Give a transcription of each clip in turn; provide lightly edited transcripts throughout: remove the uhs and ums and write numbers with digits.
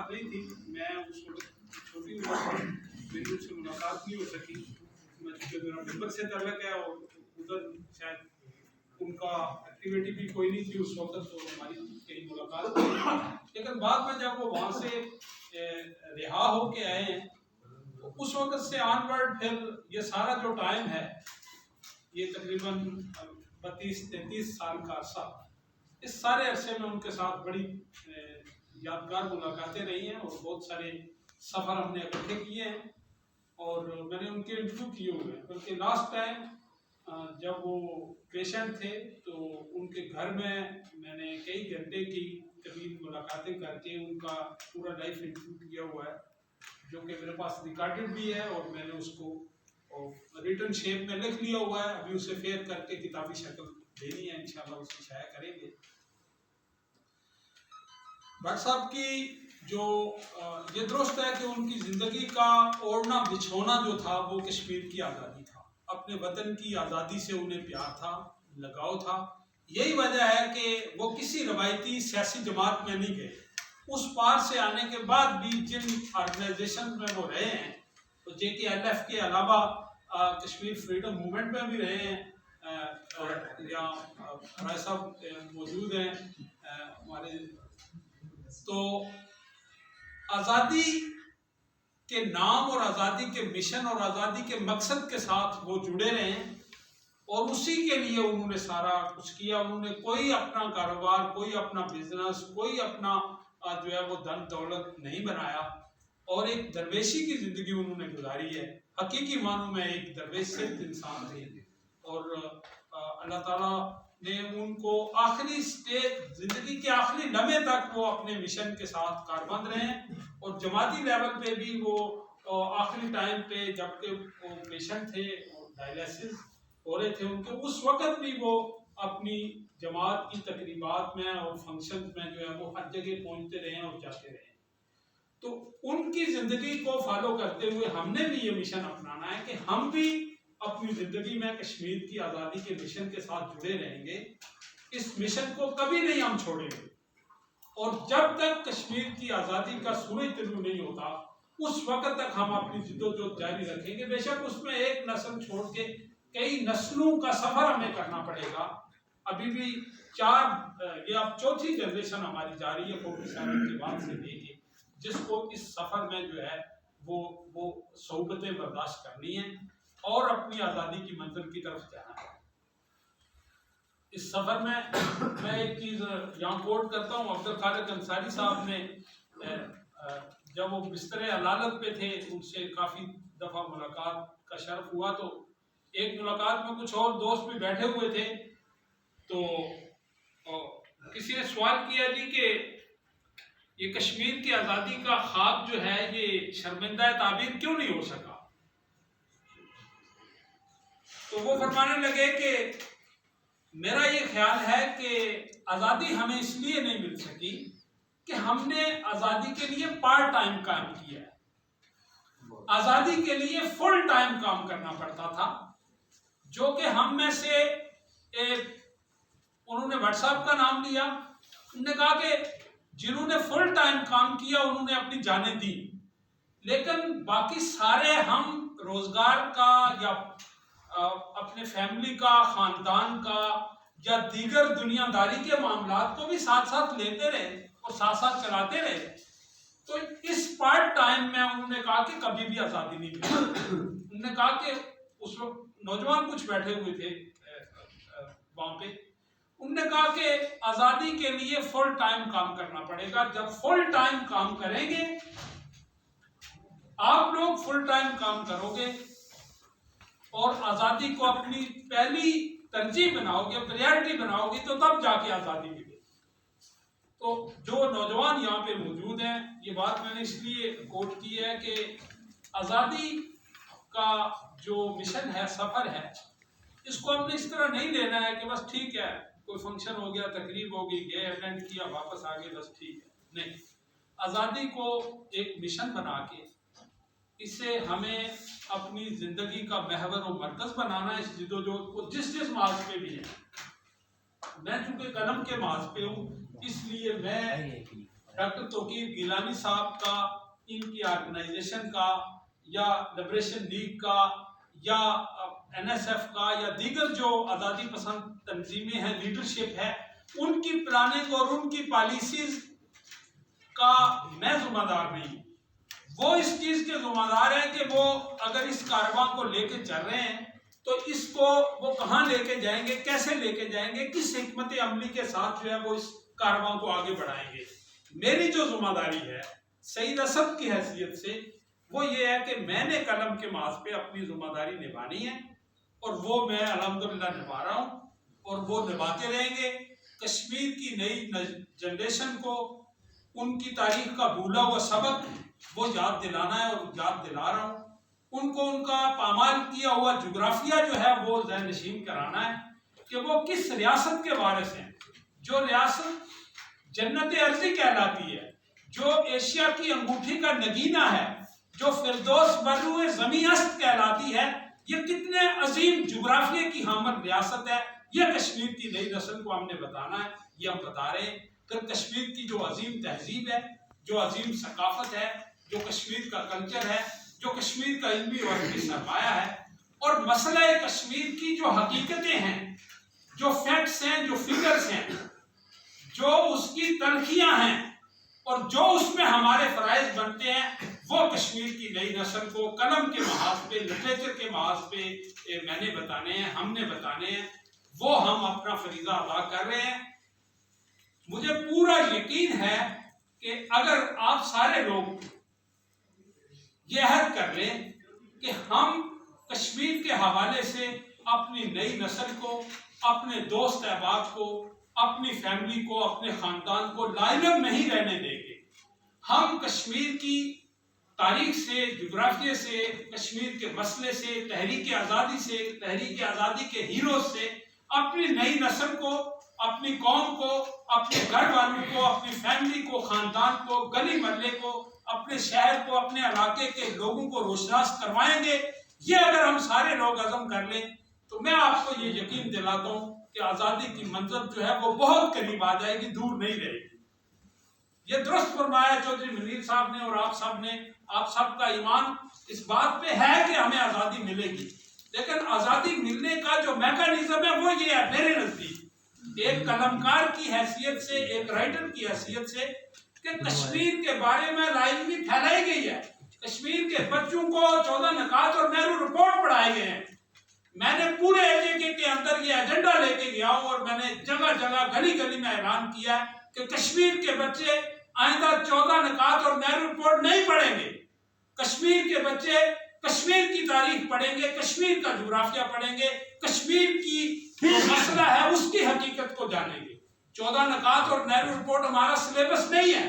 ملاقات نہیں تھی، میں اس وقت چھوٹی عمر پر میری ان سے ملاقات نہیں ہو سکی، میں چونکہ میرا ممبر سے تعلق ہے اور ادھر شاید ان کا ایکٹیویٹی بھی کوئی نہیں تھی اس وقت، تو ہماری کہیں ملاقات نہیں، لیکن بعد میں جب وہ وہاں سے رہا ہو کے آئے ہیں تو اس وقت سے آن ورڈ پھر یہ سارا جو ٹائم ہے، یہ تقریباً 32-33 سال کا عرصہ، اس سارے عرصے میں ان کے ساتھ بڑی یادگار ملاقاتیں رہی ہیں اور بہت سارے سفر ہم نے اکٹھے کیے ہیں اور میں نے ان کے انٹرویو کیے ہوئے ہیں، بلکہ لاسٹ ٹائم جب وہ پیشنٹ تھے تو ان کے گھر میں نے کئی گھنٹے کی قریب ملاقاتیں کر کے ان کا پورا لائف انٹرویو کیا ہوا ہے، جو کہ میرے پاس ریکارڈڈ بھی ہے اور میں نے اس کو ریٹن شیپ میں لکھ لیا ہوا ہے، ابھی اسے فیئر کر کے کتابی شکل دینی ہے، انشاءاللہ اسے شائع کریں گے۔ بٹ صاحب کی جو یہ درست ہے کہ ان کی زندگی کا اوڑھنا بچھونا جو تھا وہ کشمیر کی آزادی تھا، اپنے وطن کی آزادی سے انہیں پیار تھا، لگاؤ تھا، یہی وجہ ہے کہ وہ کسی روایتی سیاسی جماعت میں نہیں گئے، اس پار سے آنے کے بعد بھی جن آرگنائزیشن میں وہ رہے ہیں، تو JKLF کے علاوہ کشمیر فریڈم موومنٹ میں بھی رہے ہیں، یا رائے صاحب موجود ہیں ہمارے، تو آزادی کے نام اور آزادی کے مشن اور آزادی کے مقصد کے ساتھ وہ جڑے رہے ہیں اور اسی کے لیے انہوں نے سارا کچھ کیا، انہوں نے کوئی اپنا کاروبار، کوئی اپنا بزنس، کوئی اپنا جو ہے وہ دن دولت نہیں بنایا اور ایک درویشی کی زندگی انہوں نے گزاری ہے، حقیقی معنوں میں ایک درویش صرف انسان تھے اور اللہ تعالیٰ نے ان کو آخری سٹیج، زندگی کے آخری لمحے تک وہ اپنے مشن کے ساتھ کاربند رہے ہیں اور جماعتی لیول پہ بھی وہ آخری ٹائم پہ جبکہ وہ پیشنٹ تھے اور ڈائلیسس ہو رہے تھے ان کے، اس وقت بھی وہ اپنی جماعت کی تقریبات میں اور فنکشن میں جو ہے وہ ہر جگہ پہنچتے رہے اور جاتے رہے، تو ان کی زندگی کو فالو کرتے ہوئے ہم نے بھی یہ مشن اپنانا ہے کہ ہم بھی اپنی زندگی میں کشمیر کی آزادی کے مشن کے ساتھ جڑے رہیں گے، اس مشن کو کبھی نہیں ہم چھوڑیں گے اور جب تک کشمیر کی آزادی کا سورج طلوع نہیں ہوتا اس وقت تک ہم اپنی جدوجہد جاری رکھیں گے، بے شک اس میں ایک نسل چھوڑ کے کئی نسلوں کا سفر ہمیں کرنا پڑے گا، ابھی بھی یہ اب چوتھی جنریشن ہماری جا رہی ہے 47 کے بعد سے لے کے، جس کو اس سفر میں جو ہے وہ صعوبتیں برداشت کرنی ہیں اور اپنی آزادی کی منزل کی طرف جانا ہے۔ اس سفر میں ایک چیز یہاں کوٹ کرتا ہوں، عبدالخالق انصاری صاحب نے جب وہ بستر علالت پہ تھے ان سے کافی دفعہ ملاقات کا شرف ہوا، تو ایک ملاقات میں کچھ اور دوست بھی بیٹھے ہوئے تھے، تو کسی نے سوال کیا جی کہ یہ کشمیر کی آزادی کا خواب جو ہے یہ شرمندہ تعبیر کیوں نہیں ہو سکا، تو وہ فرمانے لگے کہ میرا یہ خیال ہے کہ آزادی ہمیں اس لیے نہیں مل سکی کہ ہم نے آزادی کے لیے پارٹ ٹائم کام کیا ہے، آزادی کے لیے فل ٹائم کام کرنا پڑتا تھا، جو کہ ہم میں سے انہوں نے واٹس ایپ کا نام لیا، انہوں نے کہا کہ جنہوں نے فل ٹائم کام کیا انہوں نے اپنی جانیں دی، لیکن باقی سارے ہم روزگار کا یا اپنے فیملی کا، خاندان کا یا دیگر دنیا داری کے معاملات کو بھی ساتھ ساتھ لیتے رہے اور ساتھ ساتھ چلاتے رہے، تو اس پارٹ ٹائم میں انہوں نے کہا کہ کبھی بھی آزادی نہیں ملی۔ انہوں نے کہا کہ اس وقت نوجوان کچھ بیٹھے ہوئے تھے وہاں پہ، انہوں نے کہا کہ آزادی کے لیے فل ٹائم کام کرنا پڑے گا، جب فل ٹائم کام کریں گے آپ لوگ، فل ٹائم کام کرو گے اور آزادی کو اپنی پہلی ترجیح بناؤ گے، پریارٹی بناؤ گے، تو تب جا کے آزادی ملے۔ تو جو نوجوان یہاں پہ موجود ہیں، یہ بات میں نے اس لیے کوٹ کی ہے کہ آزادی کا جو مشن ہے، سفر ہے، اس کو ہم نے اس طرح نہیں لینا ہے کہ بس ٹھیک ہے کوئی فنکشن ہو گیا، تقریب ہوگی، گئے، اٹینڈ کیا، واپس آ گئے، بس ٹھیک ہے، نہیں، آزادی کو ایک مشن بنا کے اسے ہمیں اپنی زندگی کا محور و مرکز بنانا ہے، اس جدوجہد کو جس محاذ پہ بھی ہے۔ میں چونکہ قلم کے محاذ پہ ہوں، اس لیے میں ڈاکٹر توقیر گیلانی صاحب کا، ان کی آرگنائزیشن کا، یا لبریشن لیگ کا، یا NSF کا، یا دیگر جو آزادی پسند تنظیمیں ہیں، لیڈرشپ ہے، ان کی پلاننگ اور ان کی پالیسیز کا میں ذمہ دار نہیں ہوں۔ وہ اس چیز کے ذمہ دار ہیں کہ وہ اگر اس کارواں کو لے کے چل رہے ہیں تو اس کو وہ کہاں لے کے جائیں گے، کیسے لے کے جائیں گے، کس حکمت عملی کے ساتھ جو ہے وہ اس کارواں کو آگے بڑھائیں گے۔ میری جو ذمہ داری ہے سعید اسد کی حیثیت سے وہ یہ ہے کہ میں نے قلم کے محاذ پہ اپنی ذمہ داری نبھانی ہے، اور وہ میں الحمدللہ نبھا رہا ہوں، اور وہ نبھاتے رہیں گے۔ کشمیر کی نئی جنریشن کو ان کی تاریخ کا بھولا ہوا سبق وہ یاد دلانا ہے، اور یاد دلا رہا ہوں۔ ان کو ان کا پامال کیا ہوا جغرافیہ جو ہے وہ ذہن نشین کرانا ہے کہ وہ کس ریاست کے وارث ہیں، جو ریاست جنت ارضی کہلاتی ہے، جو ایشیا کی انگوٹھی کا نگینہ ہے، جو فردوس بروئے زمیں است کہلاتی ہے۔ یہ کتنے عظیم جغرافیے کی حامل ریاست ہے، یہ کشمیر کی نئی نسل کو ہم نے بتانا ہے، یہ ہم بتا رہے ہیں۔ کہ کشمیر کی جو عظیم تہذیب ہے، جو عظیم ثقافت ہے، جو کشمیر کا کلچر ہے، جو کشمیر کا علمی اور علمی سرمایہ ہے، اور مسئلہ کشمیر کی جو حقیقتیں ہیں، جو فیکٹس ہیں، جو فگرز ہیں، جو اس کی تلخیاں ہیں، اور جو اس میں ہمارے فرائض بنتے ہیں، وہ کشمیر کی نئی نسل کو قلم کے محاذ پہ، لٹریچر کے محاذ پہ میں نے بتانے ہیں، ہم نے بتانے ہیں۔ وہ ہم اپنا فریضہ ادا کر رہے ہیں۔ مجھے پورا یقین ہے کہ اگر آپ سارے لوگ یہ عہد کر لیں کہ ہم کشمیر کے حوالے سے اپنی نئی نسل کو، اپنے دوست احباب کو، اپنی فیملی کو، اپنے خاندان کو لائلم نہیں رہنے دیں گے، ہم کشمیر کی تاریخ سے، جغرافیے سے، کشمیر کے مسئلے سے، تحریک آزادی سے، تحریک آزادی کے ہیروز سے اپنی نئی نسل کو، اپنی قوم کو، اپنے گھر والوں کو، اپنی فیملی کو، خاندان کو، گلی محلے کو، اپنے شہر کو، اپنے علاقے کے لوگوں کو روشناس کروائیں گے۔ یہ اگر ہم سارے لوگ عزم کر لیں تو میں آپ کو یہ یقین دلاتا ہوں کہ آزادی کی منزل جو ہے وہ بہت قریب آ جائے گی، دور نہیں رہے گی۔ یہ درست فرمایا چودھری منیر صاحب نے اور آپ سب نے۔ آپ سب کا ایمان اس بات پہ ہے کہ ہمیں آزادی ملے گی، لیکن آزادی ملنے کا جو میکانزم ہے وہ یہ ہے میرے نزدیک، ایک قلمکار کی حیثیت سے، ایک رائٹر کی حیثیت سے، کہ کشمیر کے بارے میں لا-علمی پھیلائی گئی ہے۔ کشمیر کے بچوں کو 14 نکات اور نہرو رپورٹ پڑھائے گئے ہیں۔ میں نے پورے علاقے کے اندر یہ ایجنڈا لے کے گیا ہوں، اور میں نے جگہ جگہ گلی گلی میں اعلان کیا ہے کہ کشمیر کے بچے آئندہ 14 نکات اور نہرو رپورٹ نہیں پڑھیں گے۔ کشمیر کے بچے کشمیر کی تاریخ پڑھیں گے، کشمیر کا جغرافیہ پڑھیں گے، کشمیر کی جو مسئلہ ہے اس کی حقیقت کو جانیں گے۔ 14 نکات اور نہرو رپورٹ ہمارا سلیبس نہیں ہے۔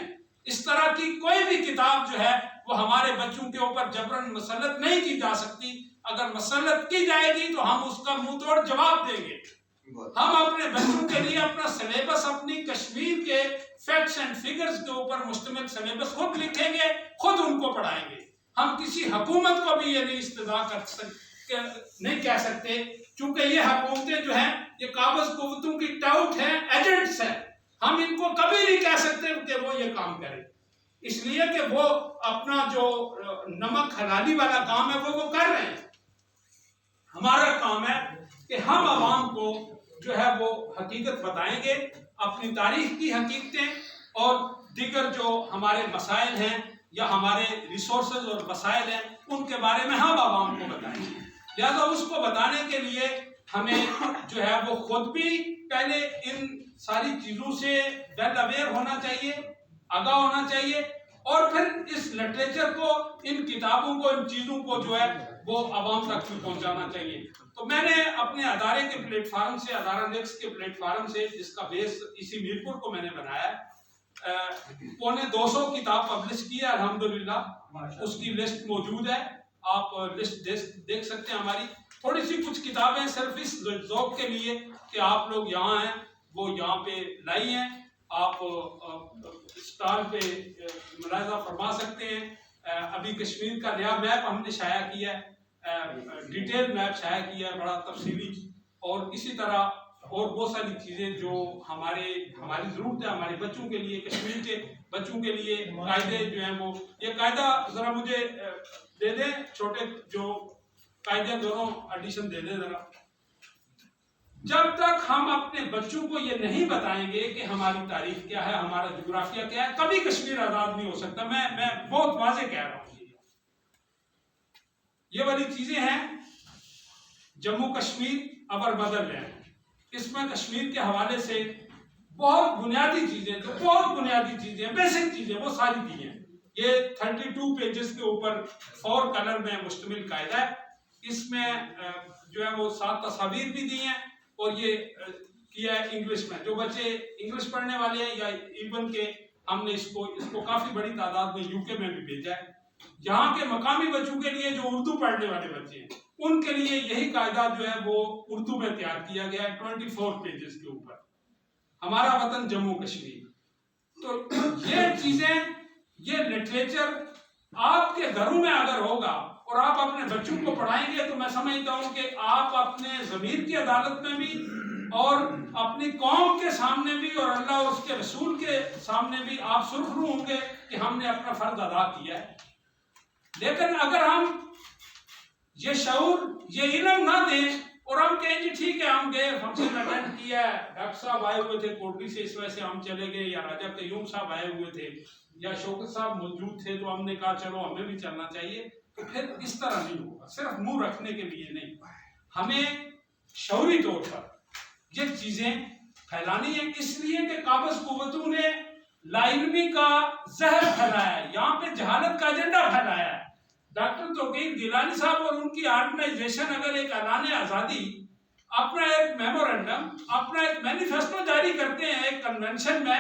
اس طرح کی کوئی بھی کتاب جو ہے وہ ہمارے بچوں کے اوپر جبراً مسلط نہیں کی جا سکتی۔ اگر مسلط کی جائے گی تو ہم اس کا منہ توڑ جواب دیں گے۔ ہم اپنے بچوں کے لیے اپنا سلیبس، اپنی کشمیر کے فیکٹس اینڈ فگرز کے اوپر مشتمل سلیبس خود لکھیں گے، خود ان کو پڑھائیں گے۔ ہم کسی حکومت کو بھی یہ نہیں استدعا نہیں کہہ سکتے، چونکہ یہ حکومتیں جو ہیں یہ قابض قوتوں کی ٹاؤٹ ہیں، ایجنٹس ہیں۔ ہم ان کو کبھی نہیں کہہ سکتے کہ وہ یہ کام کریں، اس لیے کہ وہ اپنا جو نمک حلالی والا کام ہے وہ کر رہے ہیں۔ ہمارا کام ہے کہ ہم عوام کو جو ہے وہ حقیقت بتائیں گے، اپنی تاریخ کی حقیقتیں اور دیگر جو ہمارے مسائل ہیں یا ہمارے ریسورسز اور وسائل ہیں ان کے بارے میں ہم عوام کو بتائیں گے۔ لہذا اس کو بتانے کے لیے ہمیں جو ہے وہ خود بھی پہلے ان ساری چیزوں سے ویل اویئر ہونا چاہیے، آگاہ ہونا چاہیے، اور پھر اس لٹریچر کو، ان کتابوں کو، ان چیزوں کو جو ہے وہ عوام تک بھی پہنچانا چاہیے۔ تو میں نے اپنے ادارے کے پلیٹ فارم سے، ادارہ نیکس کے پلیٹ فارم سے، جس کا بیس اسی میرپور کو میں نے بنایا ہے، 250 کتاب پبلش کی ہے الحمدللہ۔ اس کی لسٹ موجود ہے، آپ لسٹ دیکھ سکتے ہیں ہماری۔ تھوڑی سی کچھ کتابیں صرف اس ذوق کے لیے کہ آپ لوگ یہاں ہیں وہ یہاں پہ لائی ہیں، آپ اسٹال پہ ملاحظہ فرما سکتے ہیں۔ ابھی کشمیر کا نیا میپ ہم نے شائع کیا ہے، ڈیٹیل میپ شائع کیا ہے بڑا تفصیلی، اور اسی طرح اور بہت ساری چیزیں جو ہماری ضرورت ہے ہمارے بچوں کے لیے، کشمیر کے بچوں کے لیے قاعدے جو ہیں وہ، یہ قاعدہ ذرا مجھے دے دیں، چھوٹے جو قاعدے دونوں ایڈیشن دے دیں ذرا. جب تک ہم اپنے بچوں کو یہ نہیں بتائیں گے کہ ہماری تاریخ کیا ہے، ہمارا جغرافیہ کیا ہے، کبھی کشمیر آزاد نہیں ہو سکتا. میں بہت واضح کہہ رہا ہوں. یہ والی چیزیں ہیں. جموں کشمیر اور مدر لینڈ، اس میں کشمیر کے حوالے سے بہت بنیادی چیزیں، جو بہت بنیادی چیزیں، بیسک چیزیں، وہ ساری دی ہیں. یہ 32 پیجز کے اوپر 4 کلر میں مشتمل قاعدہ ہے. اس میں جو ہے وہ 7 تصاویر بھی دی ہیں، اور یہ کیا ہے انگلش میں. جو بچے انگلش پڑھنے والے ہیں، یا ایون کہ ہم نے اس کو کافی بڑی تعداد میں یو کے میں بھی بھیجا ہے. یہاں کے مقامی بچوں کے لیے جو اردو پڑھنے والے بچے ہیں، ان کے لیے یہی قاعدہ جو ہے وہ اردو میں تیار کیا گیا ہے 24 پیجز کے اوپر. ہمارا وطن جموں کشمیر. تو یہ چیزیں، یہ لٹریچر آپ کے گھروں میں اگر ہوگا اور آپ اپنے بچوں کو پڑھائیں گے، تو میں سمجھتا ہوں کہ آپ اپنے ضمیر کی عدالت میں بھی، اور اپنی قوم کے سامنے بھی، اور اللہ اور اس کے رسول کے سامنے بھی آپ سرخرو ہوں گے کہ ہم نے اپنا فرض ادا کیا ہے. لیکن اگر ہم یہ شعور، یہ علم نہ دیں، اور ہم کہیں جی ٹھیک ہے ہم گئے، فنکشن اٹینڈ کیا ہے، ڈاکٹر صاحب آئے ہوئے تھے کوٹری سے اس وجہ سے ہم چلے گئے، یا راجہ قیوم صاحب آئے ہوئے تھے، یا شوکت صاحب موجود تھے تو ہم نے کہا چلو ہمیں بھی چلنا چاہیے، تو پھر اس طرح نہیں ہوگا. صرف منہ رکھنے کے لیے نہیں، ہمیں شعوری طور پر یہ چیزیں پھیلانی ہے. اس لیے کہ قابض قوتوں نے لا علمی کا زہر پھیلایا ہے، یہاں پہ جہالت کا ایجنڈا پھیلایا ہے. ڈاکٹر توقیر گیلانی صاحب اور ان کی آرگنائزیشن اگر ایک اعلان آزادی، اپنا ایک میمورنڈم، اپنا ایک مینیفیسٹو جاری کرتے ہیں ایک کنونشن میں،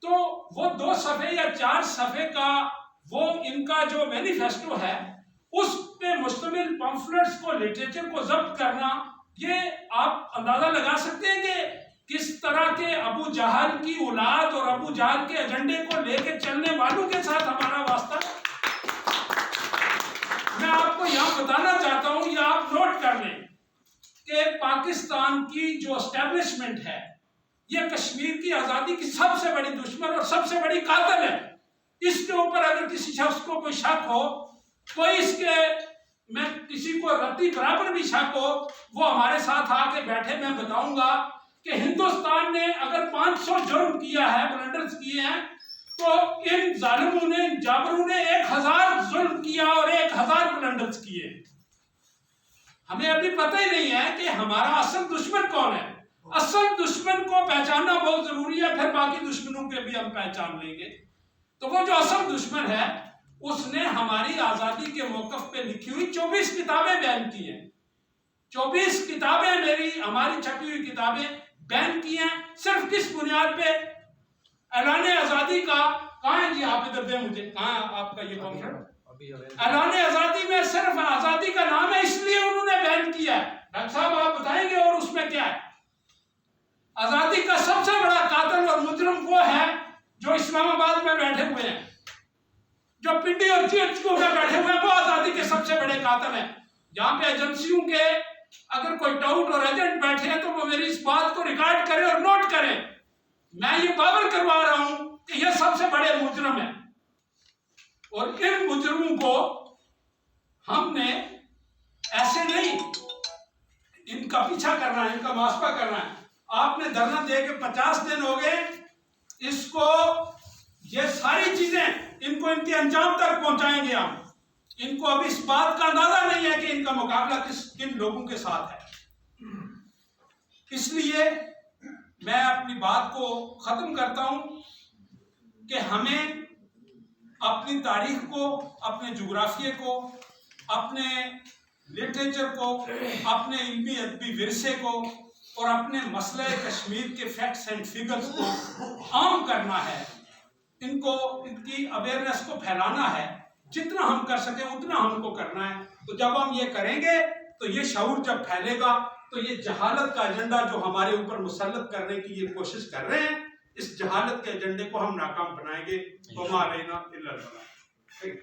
تو وہ 2 صفحے یا 4 صفحے کا وہ ان کا جو مینیفیسٹو ہے، اس پہ مشتمل پمفلٹس کو، لٹریچر کو ضبط کرنا، یہ آپ اندازہ لگا سکتے ہیں کہ کس طرح کے ابو جہل کی اولاد اور ابو جہل کے ایجنڈے کو لے کے چلنے والوں کے ساتھ ہمارا واسطہ. میں آپ کو یہاں بتانا چاہتا ہوں، یہ آپ نوٹ کر لیں کہ پاکستان کی جو اسٹیبلشمنٹ ہے، یہ کشمیر کی آزادی کی سب سے بڑی دشمن اور سب سے بڑی قاتل ہے. اس کے اوپر اگر کسی شخص کو کوئی شک ہو، کوئی اس کے میں کسی کو رتی برابر بھی شک ہو، وہ ہمارے ساتھ آ کے بیٹھے. میں بتاؤں گا کہ ہندوستان نے اگر 500 جرم کیا ہے، بلنڈرز کیے ہیں، تو ان ظالموں نے، جابروں نے 1000 ظلم کیا اور 1000 بلنڈرز کیے. ہمیں ابھی پتہ ہی نہیں ہے کہ ہمارا اصل دشمن کون ہے. اصل دشمن کو پہچاننا بہت ضروری ہے، پھر باقی دشمنوں کے بھی ہم پہچان لیں گے. تو وہ جو اصل دشمن ہے، اس نے ہماری آزادی کے موقف پہ لکھی ہوئی 24 کتابیں بین کی ہیں. 24 کتابیں ہماری چھپی ہوئی کتابیں بین کی ہیں. صرف کس بنیاد پہ؟ اعلان آزادی کا. کہاں ہے جی؟ آپ ادھر دیں مجھے، کہاں آپ کا یہ کانفرنس؟ اعلان آزادی میں صرف آزادی کا نام ہے، اس لیے انہوں نے بین کیا ہے. ڈاکٹر صاحب آپ بتائیں گے اور اس میں کیا ہے؟ آزادی کا سب سے بڑا قاتل اور مجرم وہ ہے جو اسلام آباد میں بیٹھے ہوئے ہیں، جو پنڈی اور جی ایچ کو میں بیٹھے ہوئے ہیں، وہ آزادی کے سب سے بڑے قاتل ہیں. یہاں پہ ایجنسیوں کے اگر کوئی ڈاؤٹ اور ایجنٹ بیٹھے ہیں تو وہ میری اس بات کو ریکارڈ کریں اور نوٹ کریں. میں یہ باور کروا رہا ہوں کہ یہ سب سے بڑے مجرم ہیں، اور ان مجرموں کو ہم نے ایسے نہیں ان کا پیچھا کرنا ہے، ان کا محاسبہ کرنا ہے. آپ نے دھرنا دے کے 50 دن ہو گئے، اس کو یہ ساری چیزیں ان کو ان کے انجام تک پہنچائیں گے ہم. ان کو ابھی اس بات کا اندازہ نہیں ہے کہ ان کا مقابلہ کن لوگوں کے ساتھ ہے. اس لیے میں اپنی بات کو ختم کرتا ہوں کہ ہمیں اپنی تاریخ کو، اپنے جغرافیے کو، اپنے لٹریچر کو، اپنے علمی ادبی ورثے کو، اور اپنے مسئلہ کشمیر کے فیکٹس اینڈ فگرز کو عام کرنا ہے. ان کی اویئرنیس کو پھیلانا ہے. جتنا ہم کر سکیں اتنا ہم کو کرنا ہے. تو جب ہم یہ کریں گے تو یہ شعور جب پھیلے گا تو یہ جہالت کا ایجنڈا جو ہمارے اوپر مسلط کرنے کی یہ کوشش کر رہے ہیں، اس جہالت کے ایجنڈے کو ہم ناکام بنائیں گے. وما علینا الا البلاغ.